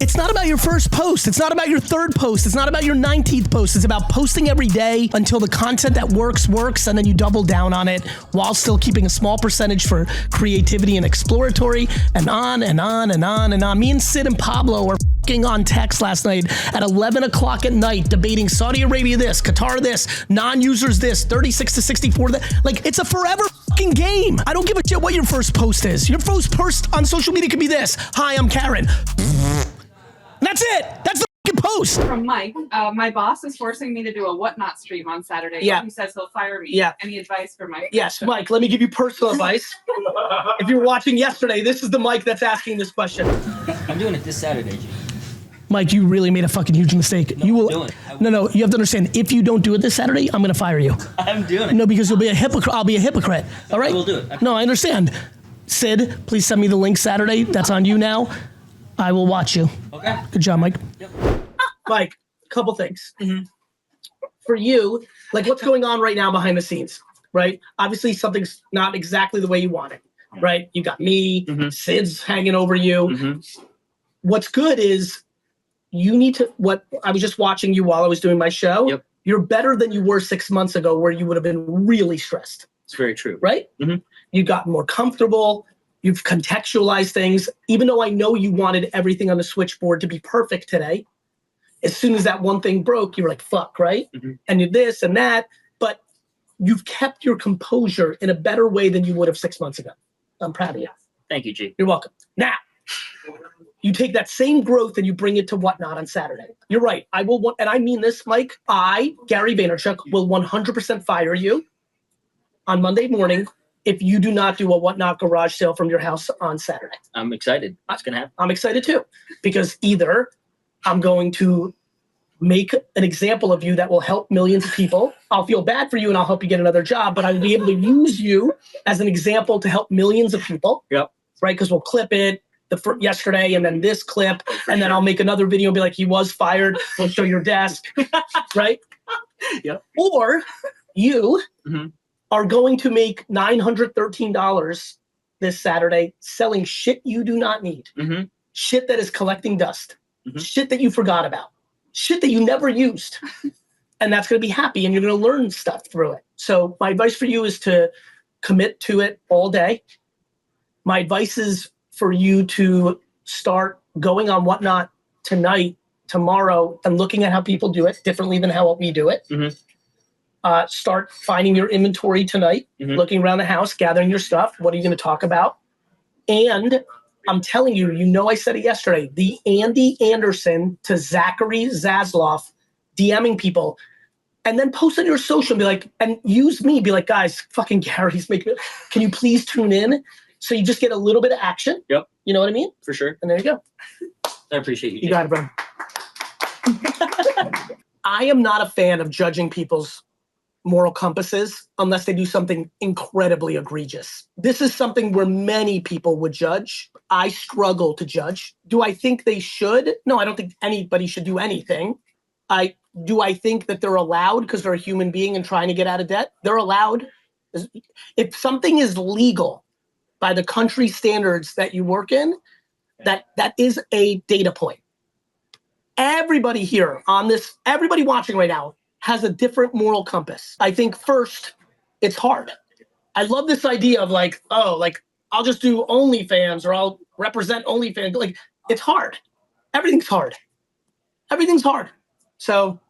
It's not about your first post. It's not about your third post. It's not about your 19th post. It's about posting every day until the content that works, and then you double down on it while still keeping a small percentage for creativity and exploratory, and on and on and on and on. Me and Sid and Pablo are on text last night at 11 o'clock at night debating Saudi Arabia this, Qatar this, non-users this, 36 to 64 that. Like, it's a forever fucking game. I don't give a shit what your first post is. Your first post on social media could be this: hi, I'm Karen. That's it. That's the fucking post. From Mike, my boss is forcing me to do a whatnot stream on Saturday. Yeah. He says he'll fire me. Yeah. Any advice for Mike? Yes, Mike, let me give you personal advice. If you're watching yesterday, this is the Mike that's asking this question. I'm doing it this Saturday, G. Mike, you really made a fucking huge mistake. No, you will. I'm doing it. No, you have to understand. If you don't do it this Saturday, I'm going to fire you. I'm doing it. No, because you'll be a hypocrite. I'll be a hypocrite. All right? I will do it. No, I understand. Sid, please send me the link Saturday. That's on you now. I will watch you. Okay. Good job, Mike. Yep. Mike, couple things. For you, like, what's going on right now behind the scenes, right? Obviously, something's not exactly the way you want it, right? You got me, Sid's hanging over you. What's good is you need to, what I was just watching you while I was doing my show. Yep. You're better than you were 6 months ago, where you would have been really stressed. It's very true. Right? You got more comfortable. You've contextualized things. Even though I know you wanted everything on the switchboard to be perfect today, as soon as that one thing broke, you were like, fuck, right? And you this and that, but you've kept your composure in a better way than you would have 6 months ago. I'm proud of you. Thank you, G. You're welcome. Now, you take that same growth and you bring it to Whatnot on Saturday. You're right. I will want, and I mean this, Mike, Gary Vaynerchuk, will 100% fire you on Monday morning if you do not do a Whatnot garage sale from your house on Saturday. I'm excited. It's going to happen. I'm excited too, because either I'm going to make an example of you that will help millions of people. I'll feel bad for you and I'll help you get another job, but I'll be able to use you as an example to help millions of people. Yep. Right? Because we'll clip it yesterday and then this clip, and then I'll make another video and be like, he was fired. We'll show your desk. Right? Yep. Or you are going to make $913 this Saturday selling shit you do not need. Shit that is collecting dust. Shit that you forgot about. Shit that you never used. And that's going to be happy, and you're going to learn stuff through it. So my advice for you is to commit to it all day. My advice is for you to start going on Whatnot tonight, tomorrow, and looking at how people do it differently than how we do it. Start finding your inventory tonight, looking around the house, gathering your stuff. What are you going to talk about? And I'm telling you, I said it yesterday, the Andy Anderson to Zachary Zasloff DMing people, and then post on your social and be like, and use me, be like, guys, fucking Gary's making it. Can you please tune in? So you just get a little bit of action. Yep. You know what I mean? For sure. And there you go. I appreciate you. You got it, bro. I am not a fan of judging people's moral compasses unless they do something incredibly egregious. This is something where many people would judge. I struggle to judge. Do I think they should? No, I don't think anybody should do anything. Do I think that they're allowed because they're a human being and trying to get out of debt? They're allowed. If something is legal by the country standards that you work in, that is a data point. Everybody here on this, everybody watching right now has a different moral compass. I think first, it's hard. I love this idea of like, oh, like I'll just do OnlyFans or I'll represent OnlyFans. Like, it's hard. Everything's hard. Everything's hard. So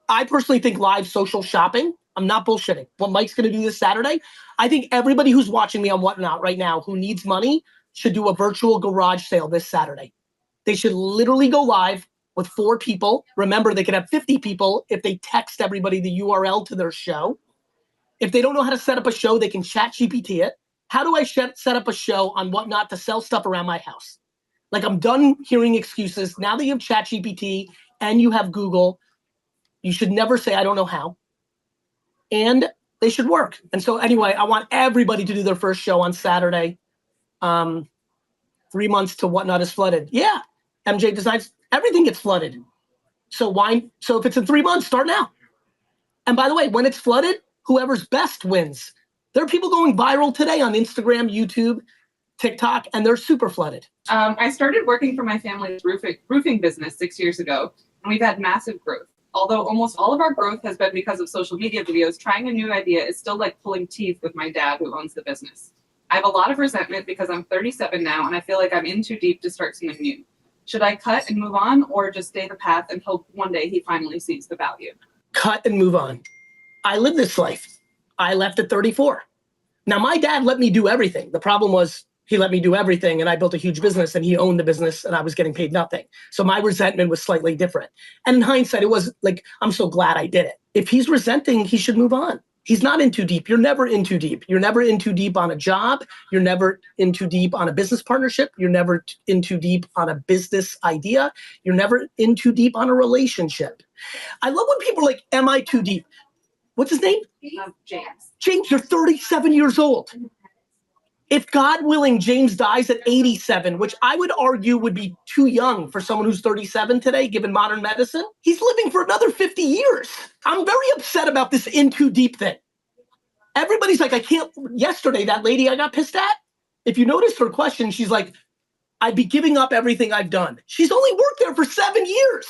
I personally think live social shopping, I'm not bullshitting. What Mike's gonna do this Saturday, I think everybody who's watching me on Whatnot right now who needs money should do a virtual garage sale this Saturday. They should literally go live with 4 people. Remember, they could have 50 people if they text everybody the URL to their show. If they don't know how to set up a show, they can chat GPT it. How do I set up a show on Whatnot to sell stuff around my house? Like, I'm done hearing excuses. Now that you have chat GPT and you have Google, you should never say, I don't know how. And they should work. And so anyway, I want everybody to do their first show on Saturday. 3 months to Whatnot is flooded. Yeah, MJ Designs, everything gets flooded. So if it's in 3 months, start now. And by the way, when it's flooded, whoever's best wins. There are people going viral today on Instagram, YouTube. TikTok, and they're super flooded. I started working for my family's roofing business 6 years ago, and we've had massive growth. Although almost all of our growth has been because of social media videos, trying a new idea is still like pulling teeth with my dad who owns the business. I have a lot of resentment because I'm 37 now and I feel like I'm in too deep to start something new. Should I cut and and move on, or just stay the path and hope one day he finally sees the value? Cut and move on. I live this life. I left at 34. Now, my dad let me do everything. The problem was he let me do everything and I built a huge business and he owned the business and I was getting paid nothing. So my resentment was slightly different. And in hindsight, it was like, I'm so glad I did it. If he's resenting, he should move on. He's not in too deep. You're never in too deep. You're never in too deep on a job. You're never in too deep on a business partnership. You're never in too deep on a business idea. You're never in too deep on a relationship. I love when people are like, am I too deep? What's his name? James. James, you're 37 years old. If God willing, James dies at 87, which I would argue would be too young for someone who's 37 today, given modern medicine, he's living for another 50 years. I'm very upset about this in too deep thing. Everybody's like, I can't. Yesterday, that lady I got pissed at, if you notice her question, she's like, I'd be giving up everything I've done. She's only worked there for 7 years.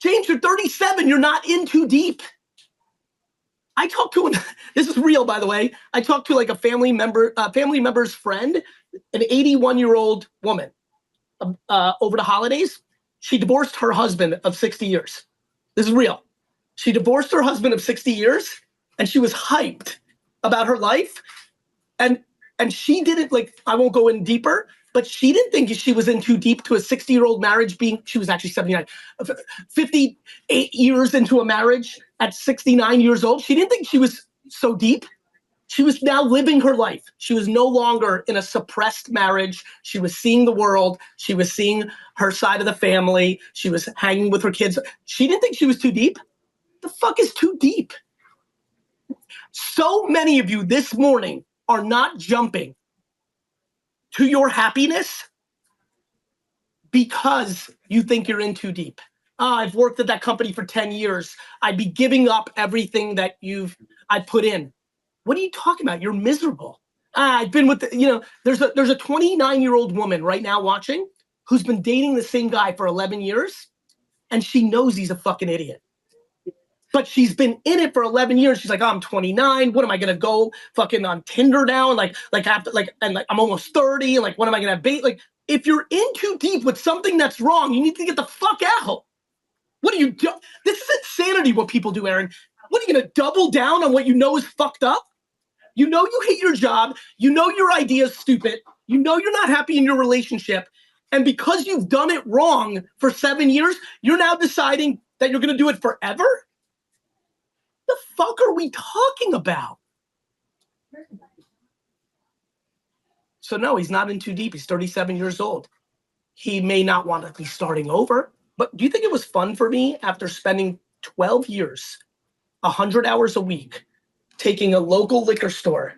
James, you're 37. You're not in too deep. I talked to, this is real, by the way. I talked to like a family member's friend, an 81-year-old woman over the holidays. She divorced her husband of 60 years. This is real. She divorced her husband of 60 years and she was hyped about her life. And she didn't like, I won't go in deeper, but she didn't think she was in too deep to a 60-year-old marriage being, she was actually 79, 58 years into a marriage at 69 years old. She didn't think she was so deep. She was now living her life. She was no longer in a suppressed marriage. She was seeing the world. She was seeing her side of the family. She was hanging with her kids. She didn't think she was too deep. The fuck is too deep? So many of you this morning are not jumping to your happiness because you think you're in too deep. I've worked at that company for 10 years. I'd be giving up everything that I put in. What are you talking about? You're miserable. I've been with, there's a 29-year-old woman right now watching who's been dating the same guy for 11 years and she knows he's a fucking idiot. But she's been in it for 11 years. She's like, oh, I'm 29. What am I gonna go fucking on Tinder now? And I'm almost 30. And like, what am I gonna bait? Like, if you're in too deep with something that's wrong, you need to get the fuck out. What do you do? This is insanity what people do, Aaron. What are you gonna double down on what you know is fucked up? You know you hate your job. You know your idea is stupid. You know you're not happy in your relationship. And because you've done it wrong for 7 years, you're now deciding that you're gonna do it forever? The fuck are we talking about? So no, he's not in too deep. He's 37 years old. He may not want to be starting over, but do you think it was fun for me after spending 12 years, 100 hours a week, taking a local liquor store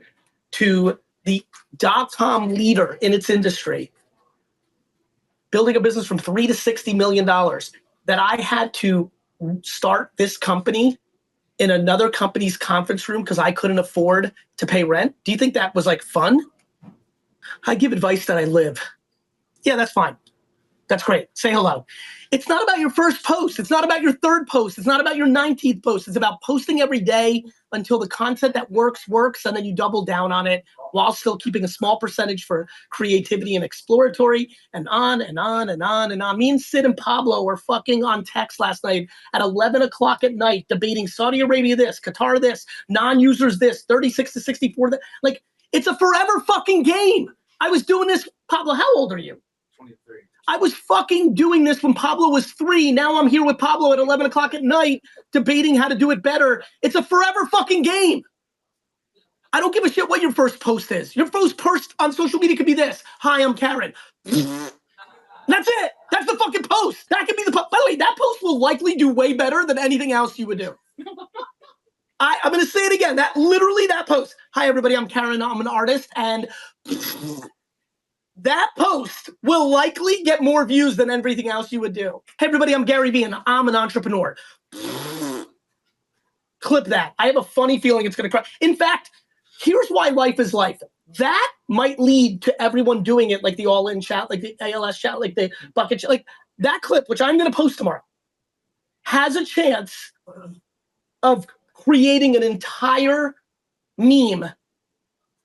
to the .com leader in its industry, building a business from $3 to $60 million, that I had to start this company in another company's conference room because I couldn't afford to pay rent? Do you think that was like fun? I give advice that I live. Yeah, that's fine. That's great. Say hello. It's not about your first post. It's not about your third post. It's not about your 19th post. It's about posting every day until the content that works, and then you double down on it while still keeping a small percentage for creativity and exploratory, and on and on and on and on. Me and Sid and Pablo were fucking on text last night at 11 o'clock at night debating Saudi Arabia this, Qatar this, non-users this, 36 to 64 that. Like, it's a forever fucking game. I was doing this. Pablo, how old are you? 23. I was fucking doing this when Pablo was 3. Now I'm here with Pablo at 11 o'clock at night debating how to do it better. It's a forever fucking game. I don't give a shit what your first post is. Your first post on social media could be this. Hi, I'm Karen. That's it. That's the fucking post. That could be the post. By the way, that post will likely do way better than anything else you would do. I'm going to say it again. That post. Hi, everybody. I'm Karen. I'm an artist. And that post will likely get more views than everything else you would do. Hey, everybody, I'm GaryVee, and I'm an entrepreneur. Clip that. I have a funny feeling it's going to crash. In fact, here's why life is life. that might lead to everyone doing it, like the all-in chat, like the ALS chat, like the bucket chat, like that clip, which I'm going to post tomorrow, has a chance of creating an entire meme.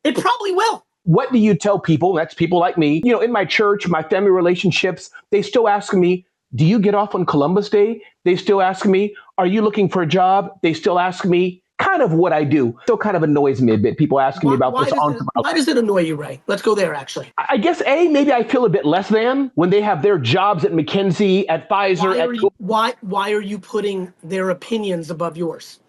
It probably will. What do you tell people? That's people like me. You know, in my church, my family relationships, they still ask me, do you get off on Columbus Day? They still ask me, are you looking for a job? They still ask me kind of what I do. Still kind of annoys me a bit. People asking me about this. Why does it annoy you, Ray? Let's go there, actually. I guess, maybe I feel a bit less than when they have their jobs at McKinsey, at Pfizer. Why are you putting their opinions above yours?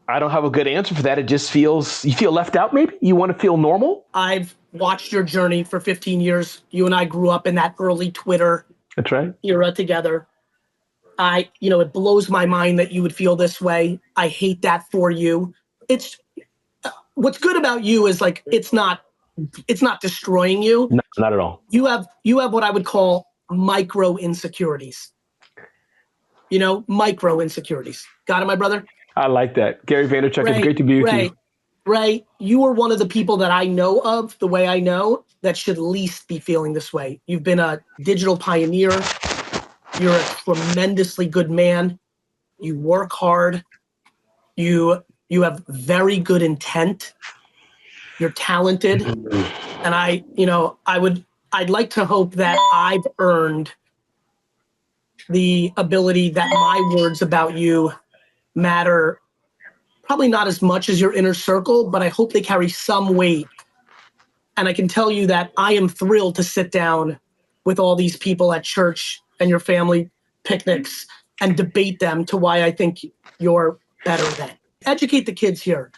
I don't have a good answer for that. It just feels, you feel left out maybe? You want to feel normal? I've watched your journey for 15 years. You and I grew up in that early Twitter That's right. era together. It blows my mind that you would feel this way. I hate that for you. It's what's good about you is like, it's not destroying you. No, not at all. You have what I would call micro insecurities. Micro insecurities. Got it, my brother? I like that. Gary Vaynerchuk, it's great to be with you. Ray, you are one of the people that I know of, the way I know, that should least be feeling this way. You've been a digital pioneer. You're a tremendously good man. You work hard. You have very good intent. You're talented. And I'd like to hope that I've earned the ability that my words about you matter, probably not as much as your inner circle, but I hope they carry some weight. And I can tell you that I am thrilled to sit down with all these people at church and your family picnics and debate them to why I think you're better than. Educate the kids here.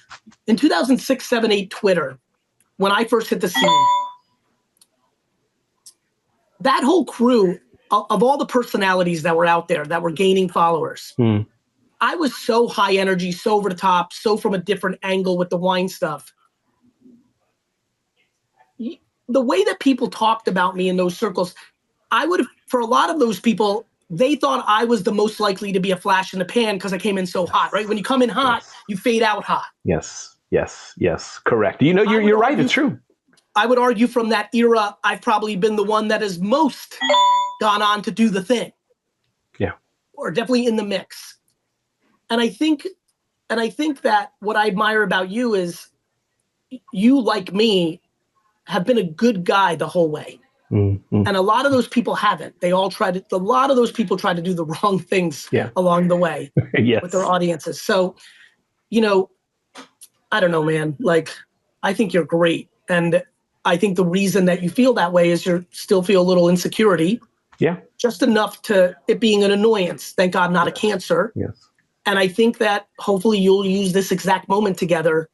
In 2006, 7, 8 Twitter, when I first hit the scene, that whole crew of all the personalities that were out there that were gaining followers, I was so high energy, so over the top, so from a different angle with the wine stuff. The way that people talked about me in those circles, for a lot of those people, they thought I was the most likely to be a flash in the pan because I came in so hot, right? When you come in hot, you fade out hot. Yes. Correct. You're right. It's true. I would argue from that era, I've probably been the one that has most gone on to do the thing. Yeah. Or definitely in the mix. And I think that what I admire about you is you, like me, have been a good guy the whole way. And a lot of those people haven't. A lot of those people try to do the wrong things along the way with their audiences. So, I don't know, man. Like, I think you're great. And I think the reason that you feel that way is you still feel a little insecurity. Yeah. Just enough to it being an annoyance. Thank God, not a cancer. Yes. And I think that hopefully you'll use this exact moment together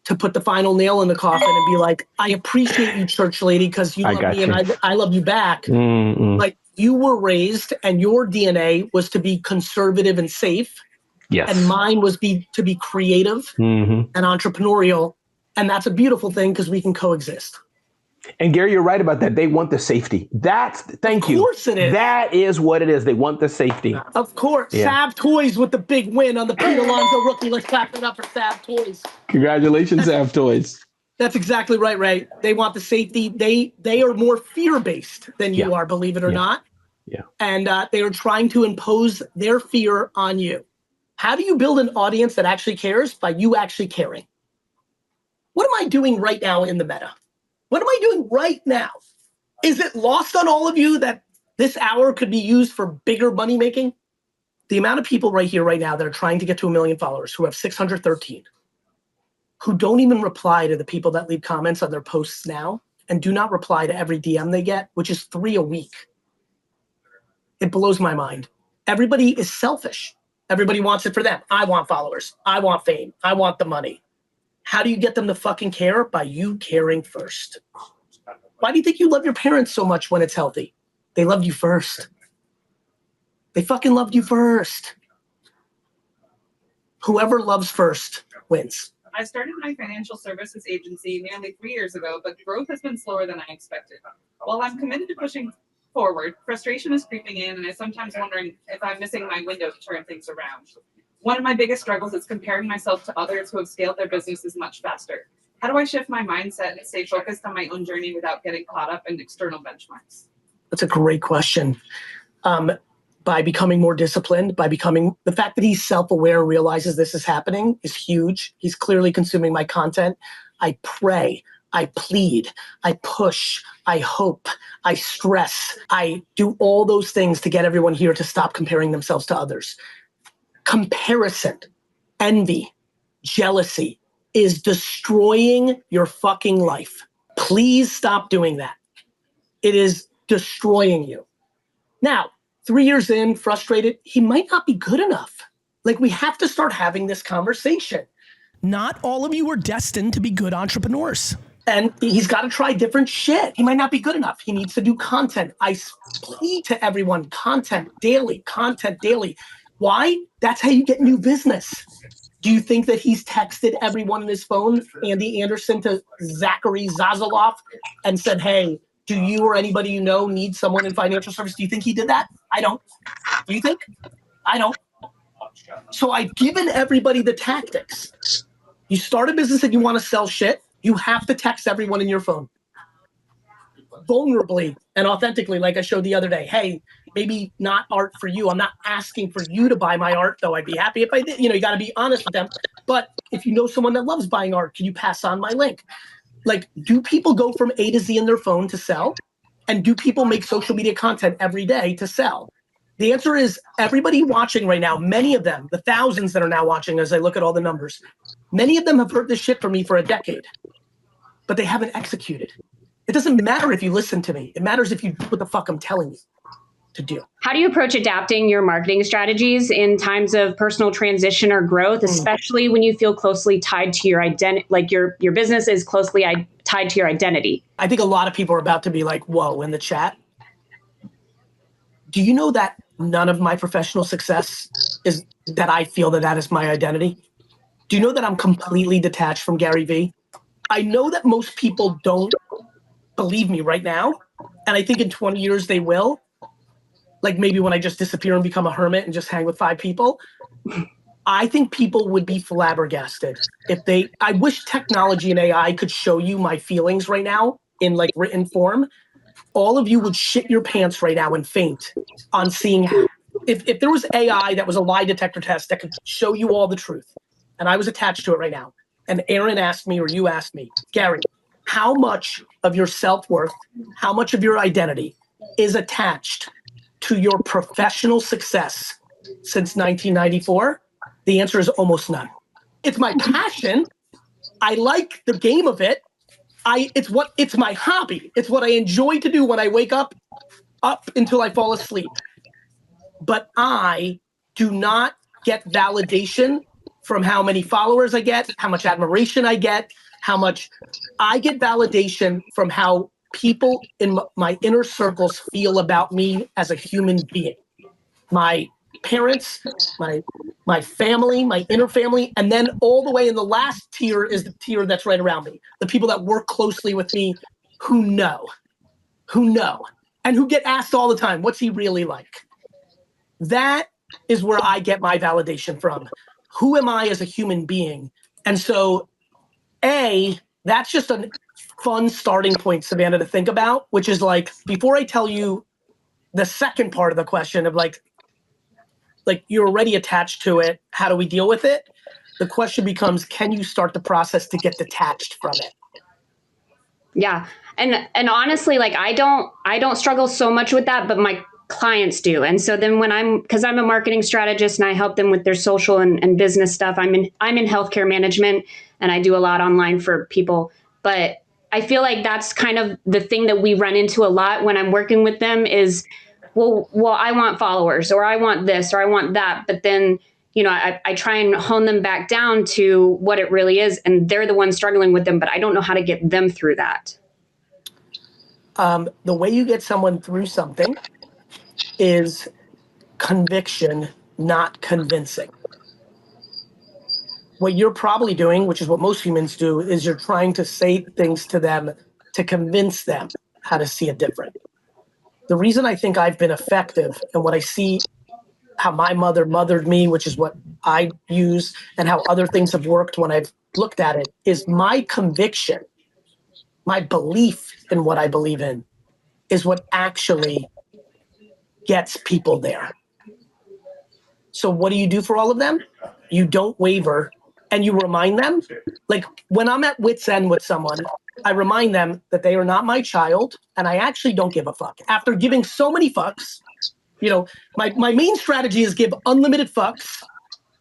to put the final nail in the coffin and be like, I appreciate you, church lady, because you love me and I love you back. Like, you were raised and your DNA was to be conservative and safe. Yes. And mine was to be creative and entrepreneurial. And that's a beautiful thing because we can coexist. And Gary, you're right about that. They want the safety. Thank you. Of course it is. That is what it is. They want the safety. Of course. Yeah. Sav Toys with the big win on the Pete Alonso rookie. Let's clap it up for Sav Toys. Congratulations, Sav Toys. That's exactly right, Ray. They want the safety. They are more fear-based than you are, believe it or not. Yeah. And they are trying to impose their fear on you. How do you build an audience that actually cares? By you actually caring. What am I doing right now in the meta? What am I doing right now? Is it lost on all of you that this hour could be used for bigger money making? The amount of people right here, right now that are trying to get to 1 million followers who have 613, who don't even reply to the people that leave comments on their posts now and do not reply to every DM they get, which is 3 a week. It blows my mind. Everybody is selfish. Everybody wants it for them. I want followers. I want fame. I want the money. How do you get them to fucking care? By you caring first. Why do you think you love your parents so much when it's healthy? They loved you first. They fucking loved you first. Whoever loves first wins. I started my financial services agency nearly 3 years ago, but growth has been slower than I expected. While I'm committed to pushing forward, frustration is creeping in, and I'm sometimes wondering if I'm missing my window to turn things around. One of my biggest struggles is comparing myself to others who have scaled their businesses much faster. How do I shift my mindset and stay focused on my own journey without getting caught up in external benchmarks? That's a great question. By becoming more disciplined, the fact that he's self-aware and realizes this is happening is huge. He's clearly consuming my content. I pray, I plead, I push, I hope, I stress. I do all those things to get everyone here to stop comparing themselves to others. Comparison, envy, jealousy is destroying your fucking life. Please stop doing that. It is destroying you. Now, 3 years in, frustrated, he might not be good enough. Like, we have to start having this conversation. Not all of you are destined to be good entrepreneurs. And he's got to try different shit. He might not be good enough. He needs to do content. I plead to everyone, content daily. Why? That's how you get new business. Do you think that he's texted everyone on his phone, Andy Anderson to Zachary Zazaloff, and said, hey, do you or anybody you know need someone in financial service? Do you think he did that? I don't. Do you think? I don't. So I've given everybody the tactics. You start a business and you want to sell shit, you have to text everyone in your phone. Vulnerably and authentically, like I showed the other day. Hey, maybe not art for you. I'm not asking for you to buy my art, though I'd be happy if I did. You got to be honest with them. But if you know someone that loves buying art, can you pass on my link? Like, do people go from A to Z in their phone to sell? And do people make social media content every day to sell? The answer is everybody watching right now, many of them, the thousands that are now watching as I look at all the numbers, many of them have heard this shit from me for a decade, but they haven't executed. It doesn't matter if you listen to me. It matters if you do what the fuck I'm telling you to do. How do you approach adapting your marketing strategies in times of personal transition or growth, especially when you feel closely tied to your identity, like your business is closely tied to your identity? I think a lot of people are about to be like, whoa, in the chat. Do you know that none of my professional success is that I feel that is my identity? Do you know that I'm completely detached from GaryVee? I know that most people don't believe me right now. And I think in 20 years they will. Like maybe when I just disappear and become a hermit and just hang with 5 people. I think people would be flabbergasted if I wish technology and AI could show you my feelings right now in like written form. All of you would shit your pants right now and faint on seeing if there was AI that was a lie detector test that could show you all the truth. And I was attached to it right now. And Aaron asked me, or you asked me, Gary, how much of your self-worth, how much of your identity is attached to your professional success since 1994? The answer is almost none. It's my passion. I like the game of it. It's my hobby. It's what I enjoy to do when I wake up until I fall asleep. But I do not get validation from how many followers I get, how much admiration I get, how much I get validation from how people in my inner circles feel about me as a human being. My parents, my family, my inner family, and then all the way in the last tier is the tier that's right around me. The people that work closely with me who know, and who get asked all the time, what's he really like? That is where I get my validation from. Who am I as a human being? And so, that's just a fun starting point, Savannah, to think about, which is like, before I tell you the second part of the question of like you're already attached to it, how do we deal with it? The question becomes, can you start the process to get detached from it? Yeah. And honestly, like I don't struggle so much with that, but my clients do. And so then because I'm a marketing strategist and I help them with their social and business stuff, I'm in healthcare management and I do a lot online for people. But I feel like that's kind of the thing that we run into a lot when I'm working with them is, well, I want followers, or I want this, or I want that. But then, I try and hone them back down to what it really is. And they're the ones struggling with them, but I don't know how to get them through that. The way you get someone through something is conviction, not convincing. What you're probably doing, which is what most humans do, is you're trying to say things to them to convince them how to see it different. The reason I think I've been effective and what I see how my mother mothered me, which is what I use, and how other things have worked when I've looked at it is my conviction, my belief in what I believe in is what actually gets people there. So what do you do for all of them? You don't waver and you remind them. Like when I'm at wit's end with someone, I remind them that they are not my child and I actually don't give a fuck. After giving so many fucks, you know, my main strategy is give unlimited fucks.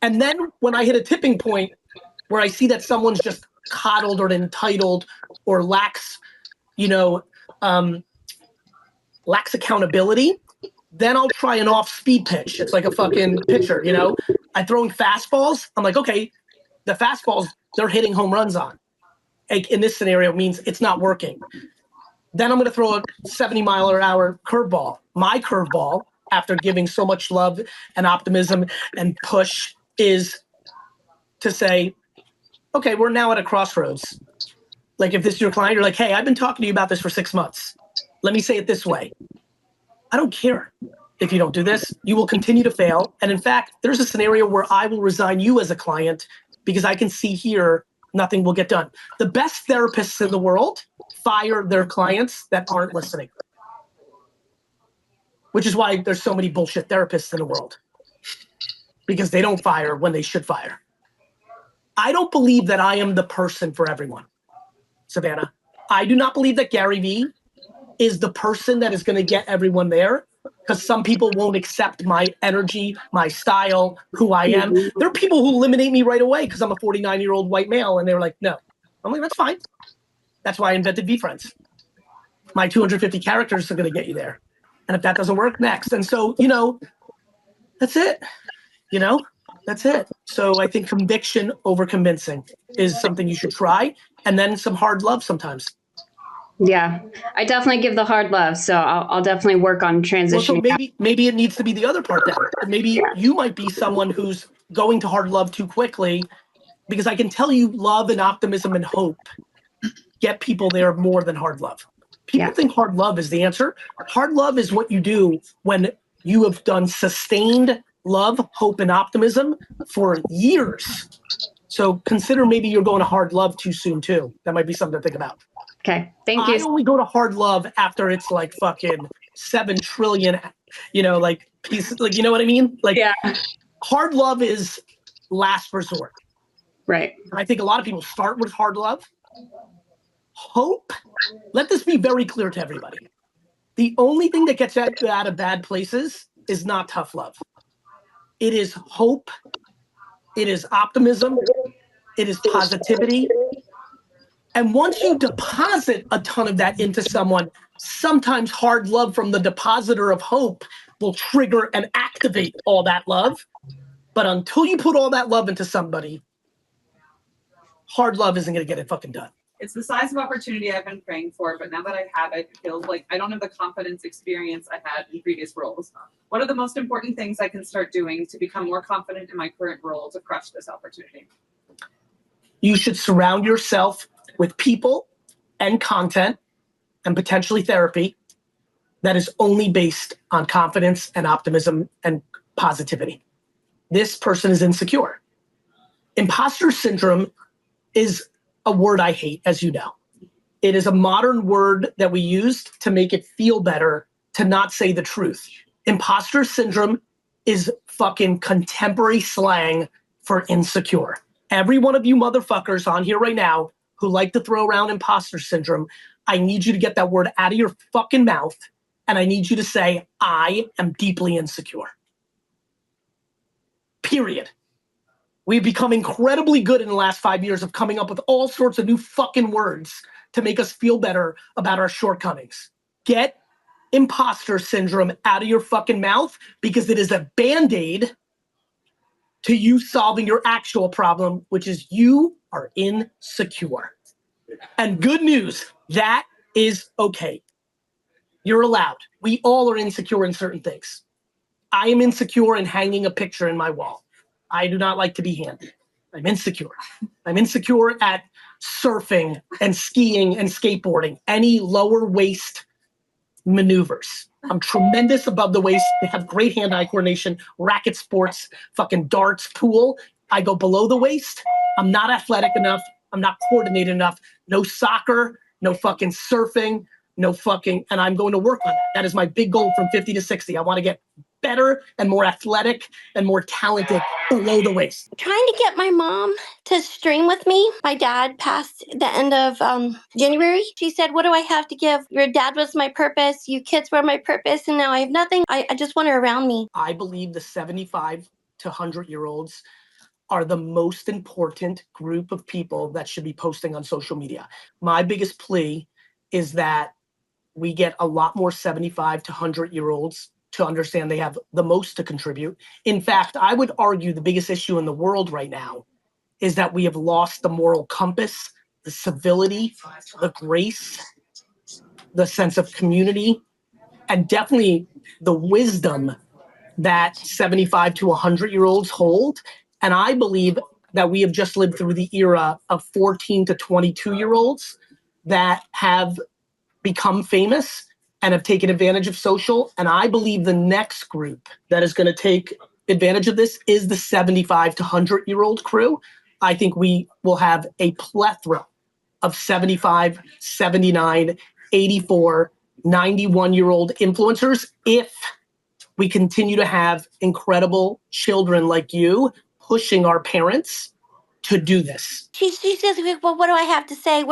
And then when I hit a tipping point where I see that someone's just coddled or entitled or lacks, you know, lacks accountability, then I'll try an off-speed pitch. It's like a fucking pitcher, you know? I'm throwing fastballs. I'm like, okay, the fastballs, they're hitting home runs on. Like in this scenario, it means it's not working. Then I'm going to throw a 70-mile-per-hour curveball. My curveball, after giving so much love and optimism and push, is to say, okay, we're now at a crossroads. Like if this is your client, you're like, hey, I've been talking to you about this for 6 months. Let me say it this way. I don't care if you don't do this. You will continue to fail. And in fact, there's a scenario where I will resign you as a client because I can see here nothing will get done. The best therapists in the world fire their clients that aren't listening. Which is why there's so many bullshit therapists in the world. Because they don't fire when they should fire. I don't believe that I am the person for everyone, Savannah. I do not believe that GaryVee is the person that is going to get everyone there, because some people won't accept my energy, my style, who I am. There are people who eliminate me right away because I'm a 49-year-old white male, and they're like, no. I'm like, that's fine. That's why I invented VFriends. My 250 characters are going to get you there. And if that doesn't work, next. And so, you know, that's it. You know, that's it. So I think conviction over convincing is something you should try. And then some hard love sometimes. Yeah, I definitely give the hard love. So I'll definitely work on transitioning. Well, so maybe it needs to be the other part then. Maybe you might be someone who's going to hard love too quickly, because I can tell you love and optimism and hope get people there more than hard love. People think hard love is the answer. Hard love is what you do when you have done sustained love, hope, and optimism for years. So consider maybe you're going to hard love too soon too. That might be something to think about. Okay, thank you. I only go to hard love after it's like fucking 7 trillion, you know, like pieces, like, you know what I mean? Like hard love is last resort. Right. And I think a lot of people start with hard love. Hope, let this be very clear to everybody. The only thing that gets you out of bad places is not tough love. It is hope. It is optimism. It is positivity. And once you deposit a ton of that into someone, sometimes hard love from the depositor of hope will trigger and activate all that love. But until you put all that love into somebody, hard love isn't going to get it fucking done. It's the size of opportunity I've been praying for, but now that I have it, it feels like I don't have the confidence experience I had in previous roles. What are the most important things I can start doing to become more confident in my current role to crush this opportunity? You should surround yourself with people and content and potentially therapy that is only based on confidence and optimism and positivity. This person is insecure. Imposter syndrome is a word I hate, as you know. It is a modern word that we used to make it feel better to not say the truth. Imposter syndrome is fucking contemporary slang for insecure. Every one of you motherfuckers on here right now who like to throw around imposter syndrome, I need you to get that word out of your fucking mouth, and I need you to say, I am deeply insecure. Period. We've become incredibly good in the last 5 years of coming up with all sorts of new fucking words to make us feel better about our shortcomings. Get imposter syndrome out of your fucking mouth, because it is a Band-Aid to you solving your actual problem, which is you are insecure. And good news, that is okay. You're allowed. We all are insecure in certain things. I am insecure in hanging a picture in my wall. I do not like to be handy. I'm insecure. I'm insecure at surfing and skiing and skateboarding, any lower waist maneuvers. I'm tremendous above the waist. They have great hand-eye coordination, racket sports, fucking darts, pool. I go below the waist. I'm not athletic enough. I'm not coordinated enough. No soccer, no fucking surfing, no fucking, and I'm going to work on that. That is my big goal from 50 to 60. I want to get better and more athletic and more talented below the waist. Trying to get my mom to stream with me. My dad passed the end of January. She said, what do I have to give? Your dad was my purpose. You kids were my purpose. And now I have nothing. I just want her around me. I believe the 75 to 100-year-olds are the most important group of people that should be posting on social media. My biggest plea is that we get a lot more 75 to 100-year-olds to understand they have the most to contribute. In fact, I would argue the biggest issue in the world right now is that we have lost the moral compass, the civility, the grace, the sense of community, and definitely the wisdom that 75 to 100-year-olds hold. And I believe that we have just lived through the era of 14 to 22-year-olds that have become famous and have taken advantage of social. And I believe the next group that is going to take advantage of this is the 75 to 100-year-old crew. I think we will have a plethora of 75, 79, 84, 91-year-old influencers if we continue to have incredible children like you pushing our parents to do this. She says, well, what do I have to say?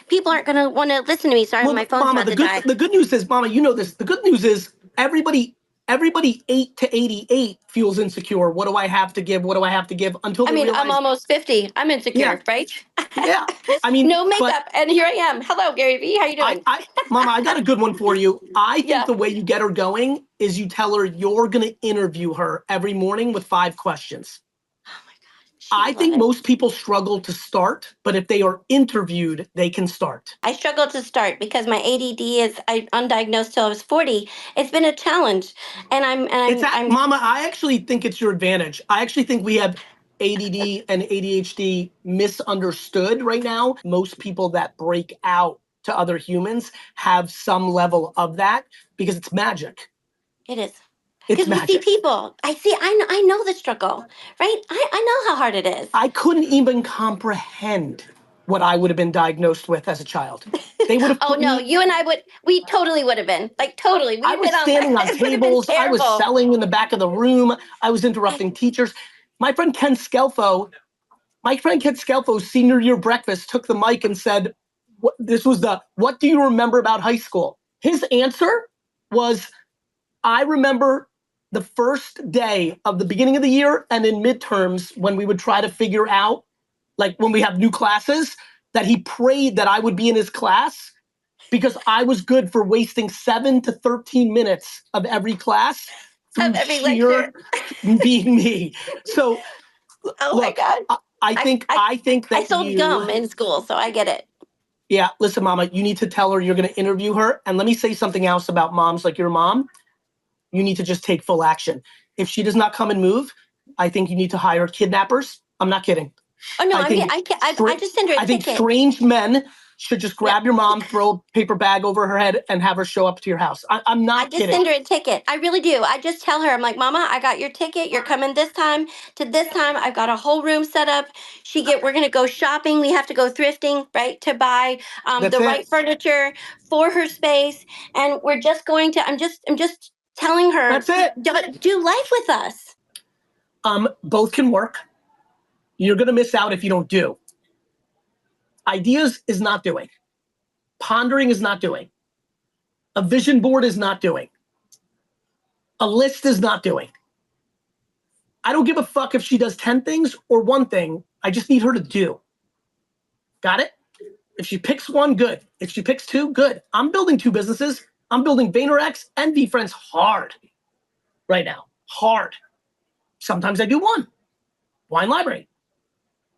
People aren't going to want to listen to me. Sorry, my phone's Mama, about to die. the good news is, Mama, you know this. The good news is everybody 8 to 88 feels insecure. What do I have to give? What do I have to give? Until they realize, I'm almost 50. I'm insecure, right? Yeah. I mean, no makeup, and here I am. Hello, GaryVee. How you doing? Mama, I got a good one for you. I think the way you get her going is you tell her you're going to interview her every morning with 5 questions. I think most people struggle to start, but if they are interviewed, they can start. I struggle to start because my ADD is undiagnosed till I was 40. It's been a challenge, and Mama, I actually think it's your advantage. I actually think we have ADD and ADHD misunderstood right now. Most people that break out to other humans have some level of that because it's magic. It is. It's Because we see people. I know the struggle, right? I know how hard it is. I couldn't even comprehend what I would have been diagnosed with as a child. They would have. Oh no, you and I we totally would have been. Like totally. I was standing on tables. I was selling in the back of the room. I was interrupting teachers. My friend Ken Scelfo's senior year breakfast took the mic and said, what do you remember about high school? His answer was, I remember the first day of the beginning of the year and in midterms when we would try to figure out, like when we have new classes, that he prayed that I would be in his class because I was good for wasting 7 to 13 minutes of every class through sheer being me. So, oh my God. I think that I sold gum in school, so I get it. Yeah, listen, Mama, you need to tell her you're going to interview her. And let me say something else about moms like your mom. You need to just take full action. If she does not come and move, I think you need to hire kidnappers. I'm not kidding. Oh no, I just send her a ticket. I think strange men should just grab your mom, throw a paper bag over her head, and have her show up to your house. I'm not kidding. I just send her a ticket. I really do. I just tell her, I'm like, Mama, I got your ticket. You're coming this time to this time. I've got a whole room set up. We're gonna go shopping. We have to go thrifting, right, to buy right furniture for her space. And we're just going to. I'm just telling her. That's it. Do life with us. Both can work. You're gonna miss out if you don't do. Ideas is not doing. Pondering is not doing. A vision board is not doing. A list is not doing. I don't give a fuck if she does 10 things or 1 thing. I just need her to do. Got it? If she picks 1, good. If she picks 2, good. I'm building 2 businesses. I'm building VaynerX and VFriends hard right now. Hard. Sometimes I do 1. Wine Library.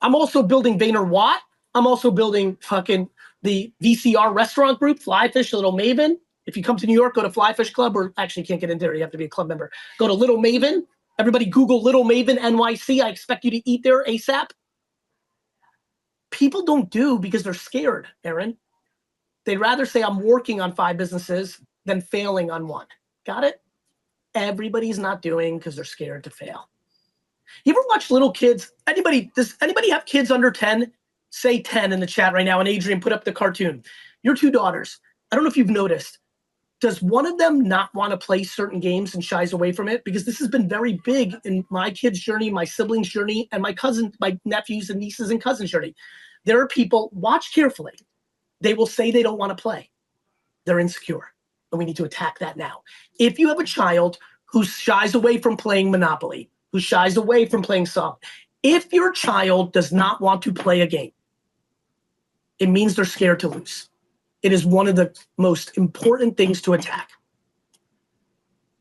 I'm also building VaynerWatt. I'm also building fucking the VCR restaurant group, Flyfish, Little Maven. If you come to New York, go to Flyfish Club, or actually you can't get in there. You have to be a club member. Go to Little Maven. Everybody Google Little Maven NYC. I expect you to eat there ASAP. People don't do because they're scared, Aaron. They'd rather say I'm working on 5 businesses than failing on 1. Got it? Everybody's not doing because they're scared to fail. You ever watch little kids? Does anybody have kids under 10? Say 10 in the chat right now. And Adrian, put up the cartoon. Your two daughters. I don't know if you've noticed. Does one of them not want to play certain games and shies away from it? Because this has been very big in my kids' journey, my siblings' journey, and my nephews and nieces and cousins' journey. There are people, watch carefully. They will say they don't want to play. They're insecure. And we need to attack that now. If you have a child who shies away from playing Monopoly, who shies away from playing Song, if your child does not want to play a game, it means they're scared to lose. It is one of the most important things to attack.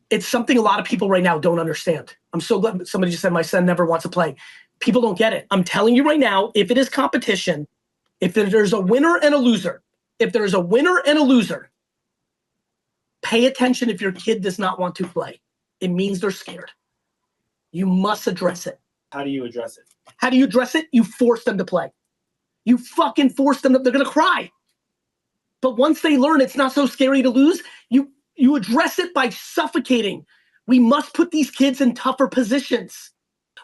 It's something a lot of people right now don't understand. I'm so glad somebody just said my son never wants to play. People don't get it. I'm telling you right now, if it is competition, if there's a winner and a loser, pay attention if your kid does not want to play. It means they're scared. You must address it. How do you address it? How do you address it? You force them to play. You fucking force them. They're going to cry. But once they learn it's not so scary to lose, you address it by suffocating. We must put these kids in tougher positions.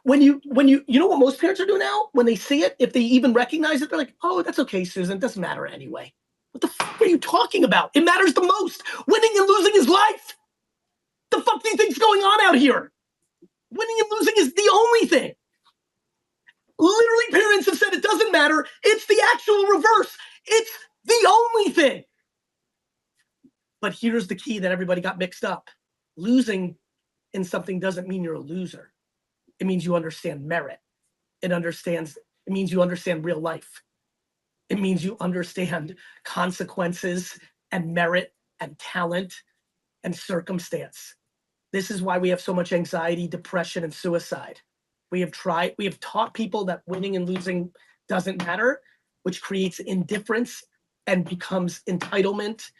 When you know what most parents are doing now? When they see it, if they even recognize it, they're like, oh, that's okay, Susan. It doesn't matter anyway. What the fuck are you talking about? It matters the most. Winning and losing is life. The fuck do you think's going on out here? Winning and losing is the only thing. Literally, parents have said it doesn't matter. It's the actual reverse. It's the only thing. But here's the key that everybody got mixed up. Losing in something doesn't mean you're a loser. It means you understand merit. It means you understand real life. It means you understand consequences and merit and talent and circumstance. This is why we have so much anxiety, depression, and suicide. We have taught people that winning and losing doesn't matter, which creates indifference and becomes entitlement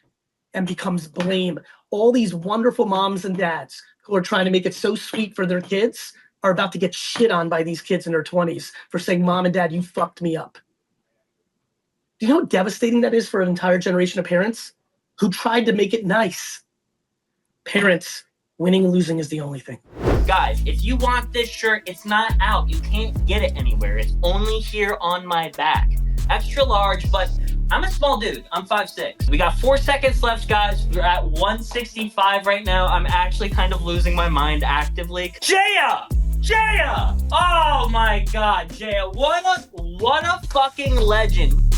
and becomes blame. All these wonderful moms and dads who are trying to make it so sweet for their kids are about to get shit on by these kids in their 20s for saying, Mom and Dad, you fucked me up. Do you know how devastating that is for an entire generation of parents who tried to make it nice? Parents, winning and losing is the only thing. Guys, if you want this shirt, it's not out. You can't get it anywhere. It's only here on my back. Extra large, but I'm a small dude. I'm 5'6". We got 4 seconds left, guys. We're at 165 right now. I'm actually kind of losing my mind actively. Jaya! Oh my God, Jaya, what a fucking legend.